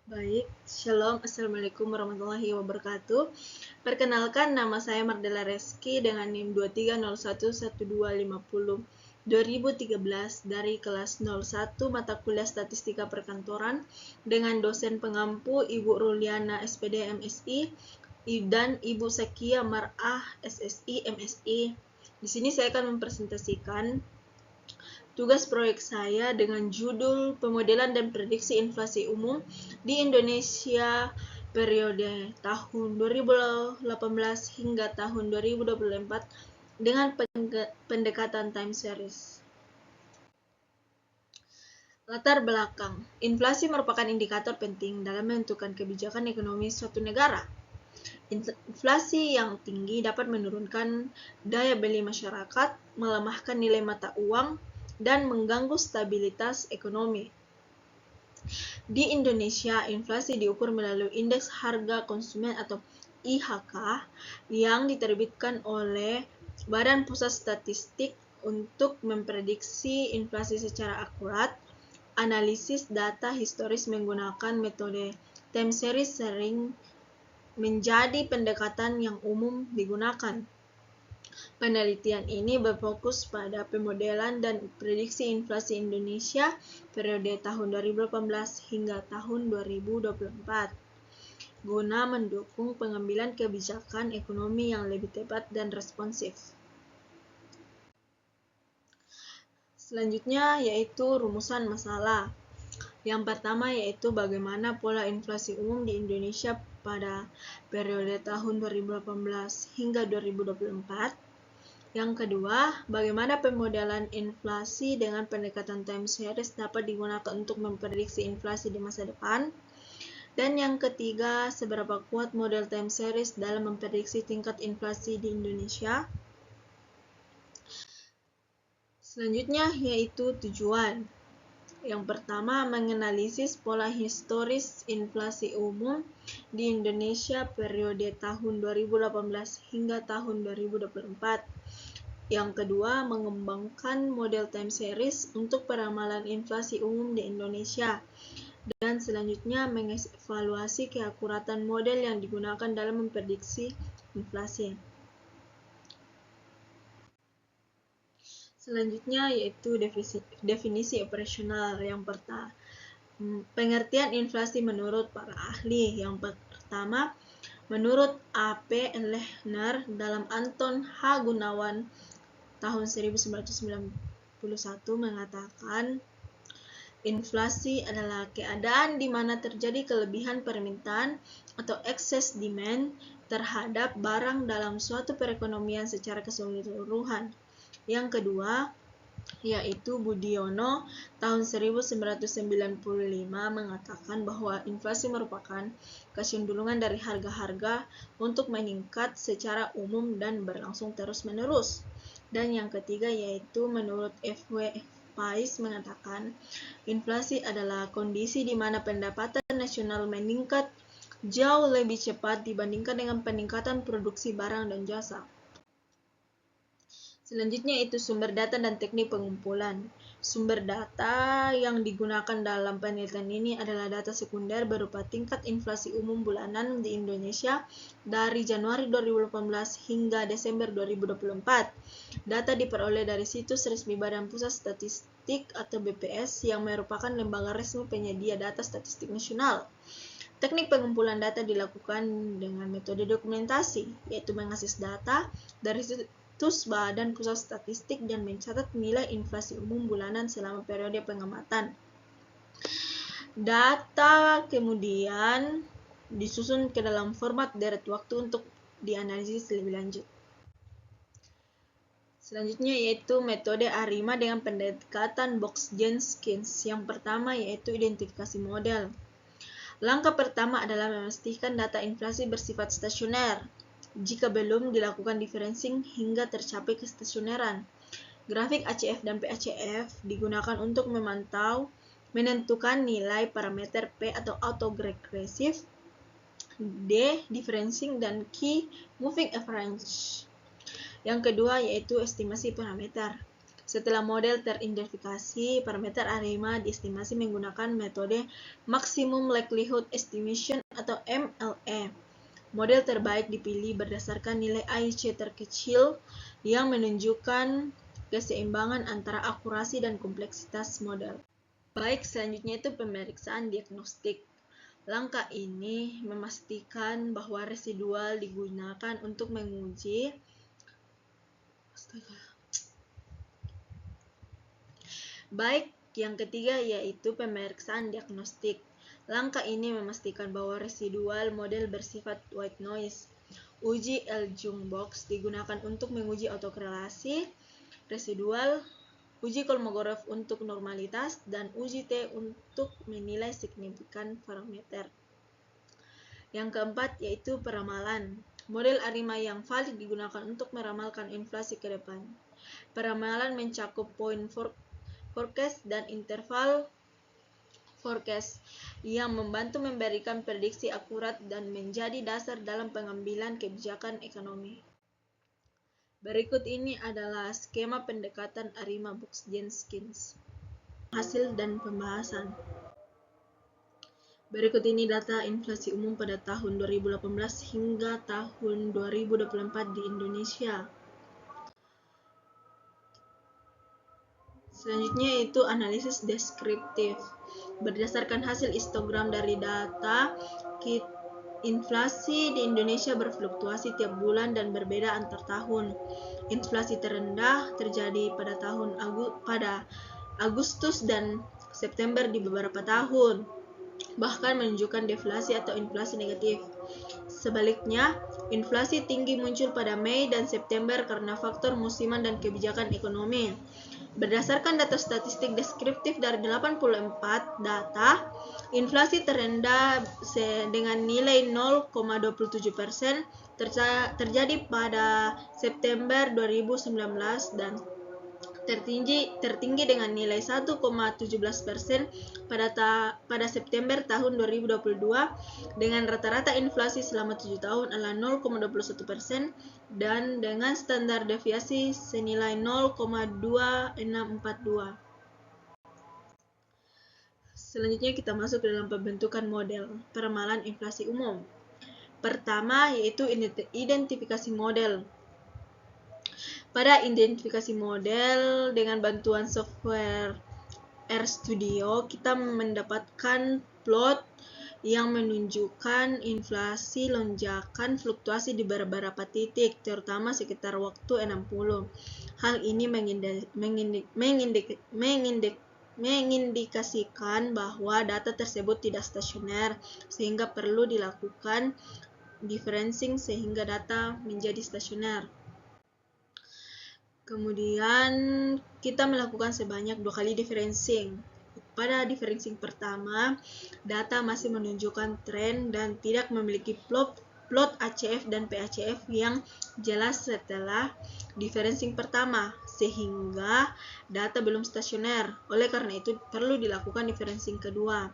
Baik, Shalom, Assalamualaikum warahmatullahi wabarakatuh. Perkenalkan, nama saya Mardela Reski dengan NIM 23011250 2013 dari kelas 01 mata kuliah Statistika Perkantoran dengan dosen pengampu Ibu Ruliana SPD MSI dan Ibu Sakia Mar'ah SSI MSI. Di sini saya akan mempresentasikan tugas proyek saya dengan judul Pemodelan dan Prediksi Inflasi Umum di Indonesia periode tahun 2018 hingga tahun 2024 dengan pendekatan time series. Latar belakang. Inflasi merupakan indikator penting dalam menentukan kebijakan ekonomi suatu negara. Inflasi yang tinggi dapat menurunkan daya beli masyarakat, melemahkan nilai mata uang, dan mengganggu stabilitas ekonomi. Di Indonesia, inflasi diukur melalui Indeks Harga Konsumen atau IHK yang diterbitkan oleh Badan Pusat Statistik untuk memprediksi inflasi secara akurat. Analisis data historis menggunakan metode time series sering menjadi pendekatan yang umum digunakan. Penelitian ini berfokus pada pemodelan dan prediksi inflasi Indonesia periode tahun 2018 hingga tahun 2024, guna mendukung pengambilan kebijakan ekonomi yang lebih tepat dan responsif. Selanjutnya yaitu rumusan masalah. Yang pertama yaitu bagaimana pola inflasi umum di Indonesia pada periode tahun 2018 hingga 2024. Yang kedua, bagaimana pemodelan inflasi dengan pendekatan time series dapat digunakan untuk memprediksi inflasi di masa depan. Dan yang ketiga, seberapa kuat model time series dalam memprediksi tingkat inflasi di Indonesia. Selanjutnya yaitu tujuan. Yang pertama, menganalisis pola historis inflasi umum di Indonesia periode tahun 2018 hingga tahun 2024. Yang kedua, mengembangkan model time series untuk peramalan inflasi umum di Indonesia. Dan selanjutnya, mengevaluasi keakuratan model yang digunakan dalam memprediksi inflasi. Selanjutnya yaitu definisi operasional. Yang pertama, pengertian inflasi menurut para ahli. Yang pertama, menurut A.P. Lechner dalam Anton H. Gunawan tahun 1991 mengatakan inflasi adalah keadaan di mana terjadi kelebihan permintaan atau excess demand terhadap barang dalam suatu perekonomian secara keseluruhan. Yang kedua yaitu Budiono tahun 1995 mengatakan bahwa inflasi merupakan kecenderungan dari harga-harga untuk meningkat secara umum dan berlangsung terus-menerus. Dan yang ketiga yaitu menurut F.W. Pais mengatakan inflasi adalah kondisi di mana pendapatan nasional meningkat jauh lebih cepat dibandingkan dengan peningkatan produksi barang dan jasa. Selanjutnya itu sumber data dan teknik pengumpulan. Sumber data yang digunakan dalam penelitian ini adalah data sekunder berupa tingkat inflasi umum bulanan di Indonesia dari Januari 2018 hingga Desember 2024. Data diperoleh dari situs resmi Badan Pusat Statistik atau BPS yang merupakan lembaga resmi penyedia data statistik nasional. Teknik pengumpulan data dilakukan dengan metode dokumentasi, yaitu mengakses data dari situs Badan Pusat Statistik dan mencatat nilai inflasi umum bulanan selama periode pengamatan. Data kemudian disusun ke dalam format deret waktu untuk dianalisis lebih lanjut. Selanjutnya yaitu metode ARIMA dengan pendekatan Box-Jenkins. Yang pertama yaitu identifikasi model. Langkah pertama adalah memastikan data inflasi bersifat stasioner. Jika belum, dilakukan differencing hingga tercapai kestasioneran. Grafik ACF dan PACF digunakan untuk menentukan nilai parameter P atau autoregressive, D, differencing, dan key moving average. Yang kedua yaitu estimasi parameter. Setelah model teridentifikasi, parameter ARIMA diestimasi menggunakan metode Maximum Likelihood Estimation atau MLE. Model terbaik dipilih berdasarkan nilai AIC terkecil yang menunjukkan keseimbangan antara akurasi dan kompleksitas model. Baik, selanjutnya itu pemeriksaan diagnostik. Langkah ini memastikan bahwa residual digunakan untuk menguji Baik, yang ketiga yaitu pemeriksaan diagnostik. Langkah ini memastikan bahwa residual model bersifat white noise. Uji Ljung-Box digunakan untuk menguji autokorelasi residual, uji Kolmogorov untuk normalitas, dan uji T untuk menilai signifikan parameter. Yang keempat yaitu peramalan. Model ARIMA yang valid digunakan untuk meramalkan inflasi ke depan. Peramalan mencakup poin forecast dan interval forecast yang membantu memberikan prediksi akurat dan menjadi dasar dalam pengambilan kebijakan ekonomi. Berikut ini adalah skema pendekatan ARIMA Box-Jenkins. Hasil dan pembahasan. Berikut ini data inflasi umum pada tahun 2018 hingga tahun 2024 di Indonesia. Selanjutnya itu analisis deskriptif. Berdasarkan hasil histogram dari data, inflasi di Indonesia berfluktuasi tiap bulan dan berbeda antar tahun. Inflasi terendah terjadi pada Agustus dan September di beberapa tahun, bahkan menunjukkan deflasi atau inflasi negatif. Sebaliknya, inflasi tinggi muncul pada Mei dan September karena faktor musiman dan kebijakan ekonomi. Berdasarkan data statistik deskriptif dari 84 data, inflasi terendah dengan nilai 0,27% terjadi pada September 2019 dan tertinggi dengan nilai 1,17% pada September tahun 2022 dengan rata-rata inflasi selama 7 tahun adalah 0,21% dan dengan standar deviasi senilai 0,2642. Selanjutnya kita masuk ke dalam pembentukan model peramalan inflasi umum. Pertama yaitu identifikasi model. Pada identifikasi model dengan bantuan software RStudio, kita mendapatkan plot yang menunjukkan inflasi lonjakan fluktuasi di beberapa titik, terutama sekitar waktu 60. Hal ini mengindikasikan bahwa data tersebut tidak stasioner, sehingga perlu dilakukan differencing sehingga data menjadi stasioner. Kemudian kita melakukan sebanyak 2 kali differencing. Pada differencing pertama, data masih menunjukkan tren dan tidak memiliki plot ACF dan PACF yang jelas setelah differencing pertama, sehingga data belum stasioner. Oleh karena itu, perlu dilakukan differencing kedua.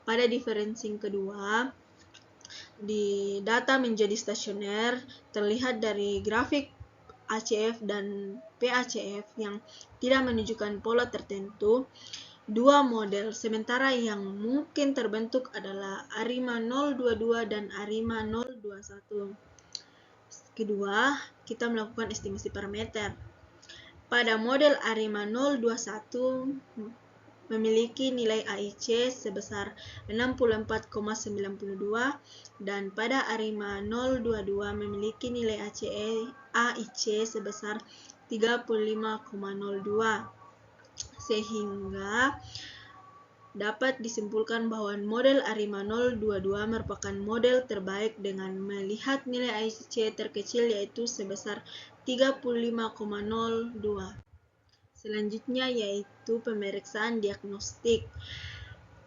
Pada differencing kedua, di data menjadi stasioner terlihat dari grafik ACF dan PACF yang tidak menunjukkan pola tertentu. Dua model sementara yang mungkin terbentuk adalah ARIMA 022 dan ARIMA 021. Kedua, kita melakukan estimasi parameter. Pada model ARIMA 021 memiliki nilai AIC sebesar 64,92 dan pada ARIMA 022 memiliki nilai AIC sebesar 35,02, sehingga dapat disimpulkan bahwa model ARIMA 022 merupakan model terbaik dengan melihat nilai AIC terkecil yaitu sebesar 35,02. Selanjutnya yaitu pemeriksaan diagnostik.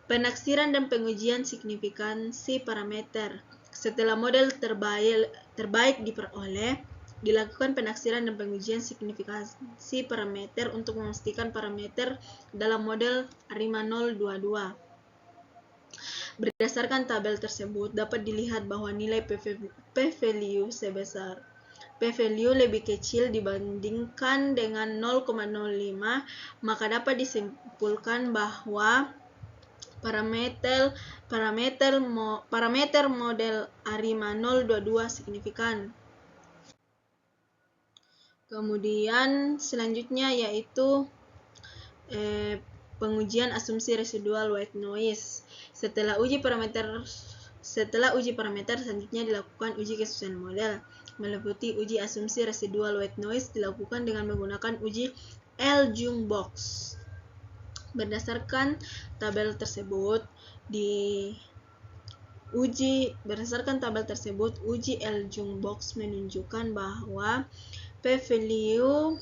Penaksiran dan pengujian signifikansi parameter. Setelah model terbaik diperoleh, dilakukan penaksiran dan pengujian signifikansi parameter untuk memastikan parameter dalam model ARIMA 022. Berdasarkan tabel tersebut, dapat dilihat bahwa nilai p-value sebesar p-value lebih kecil dibandingkan dengan 0,05, maka dapat disimpulkan bahwa parameter model ARIMA 022 signifikan. Kemudian selanjutnya yaitu pengujian asumsi residual white noise. Setelah uji parameter, selanjutnya dilakukan uji kesesuaian model. Meliputi uji asumsi residual white noise dilakukan dengan menggunakan uji L-Jung-Box. Berdasarkan tabel tersebut, uji L-Jung-Box menunjukkan bahwa p-value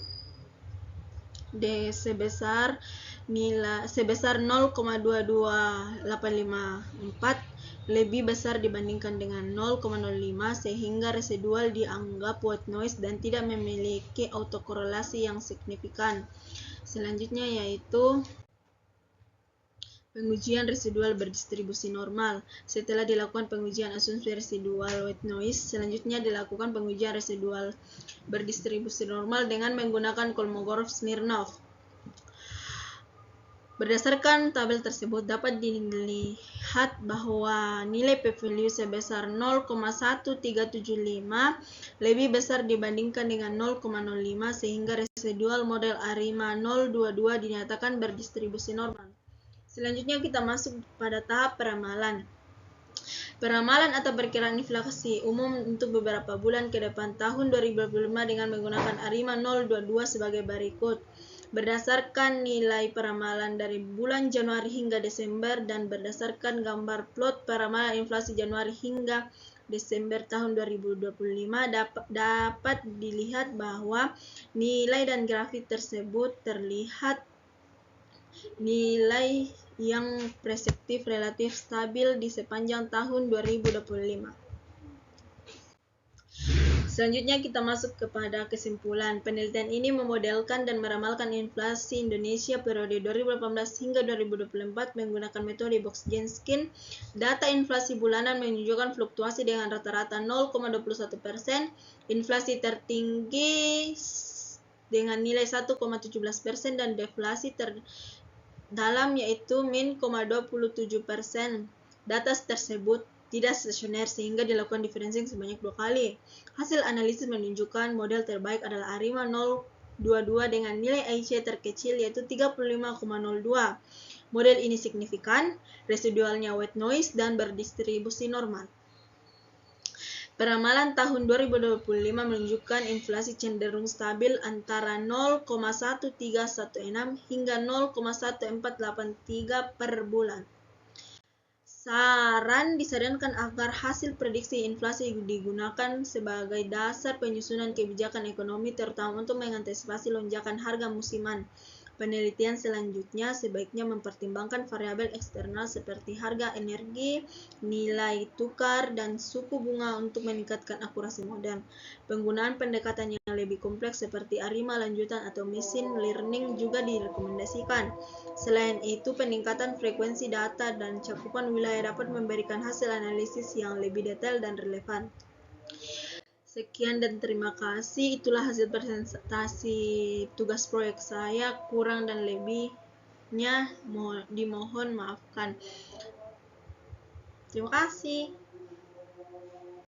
sebesar 0,22854 lebih besar dibandingkan dengan 0,05, sehingga residual dianggap white noise dan tidak memiliki autokorelasi yang signifikan. Selanjutnya yaitu pengujian residual berdistribusi normal. Setelah dilakukan pengujian asumsi residual white noise, selanjutnya dilakukan pengujian residual berdistribusi normal dengan menggunakan Kolmogorov-Smirnov. Berdasarkan tabel tersebut dapat dilihat bahwa nilai p-value sebesar 0,1375 lebih besar dibandingkan dengan 0,05, sehingga residual model ARIMA 022 dinyatakan berdistribusi normal. Selanjutnya kita masuk pada tahap peramalan. Peramalan atau perkiraan inflasi umum untuk beberapa bulan ke depan tahun 2025 dengan menggunakan ARIMA 022 sebagai berikut. Berdasarkan nilai peramalan dari bulan Januari hingga Desember dan berdasarkan gambar plot peramalan inflasi Januari hingga Desember tahun 2025 dapat dilihat bahwa nilai dan grafik tersebut terlihat nilai yang prespektif relatif stabil di sepanjang tahun 2025. Selanjutnya kita masuk kepada kesimpulan. Penelitian ini memodelkan dan meramalkan inflasi Indonesia periode 2018 hingga 2024 menggunakan metode Box-Jenskin. Data inflasi bulanan menunjukkan fluktuasi dengan rata-rata 0,21%, inflasi tertinggi dengan nilai 1,17% dan deflasi terdalam yaitu min 0,27%. Data tersebut tidak stasioner sehingga dilakukan differencing sebanyak 2 kali. Hasil analisis menunjukkan model terbaik adalah ARIMA 022 dengan nilai AIC terkecil yaitu 35,02. Model ini signifikan, residualnya white noise dan berdistribusi normal. Peramalan tahun 2025 menunjukkan inflasi cenderung stabil antara 0,1316 hingga 0,1483 per bulan. Disarankan agar hasil prediksi inflasi digunakan sebagai dasar penyusunan kebijakan ekonomi terutama untuk mengantisipasi lonjakan harga musiman. Penelitian selanjutnya sebaiknya mempertimbangkan variabel eksternal seperti harga energi, nilai tukar, dan suku bunga untuk meningkatkan akurasi model. Penggunaan pendekatan yang lebih kompleks seperti ARIMA lanjutan atau machine learning juga direkomendasikan. Selain itu, peningkatan frekuensi data dan cakupan wilayah dapat memberikan hasil analisis yang lebih detail dan relevan. Sekian dan terima kasih. Itulah hasil presentasi tugas proyek saya. Kurang dan lebihnya dimohon maafkan. Terima kasih.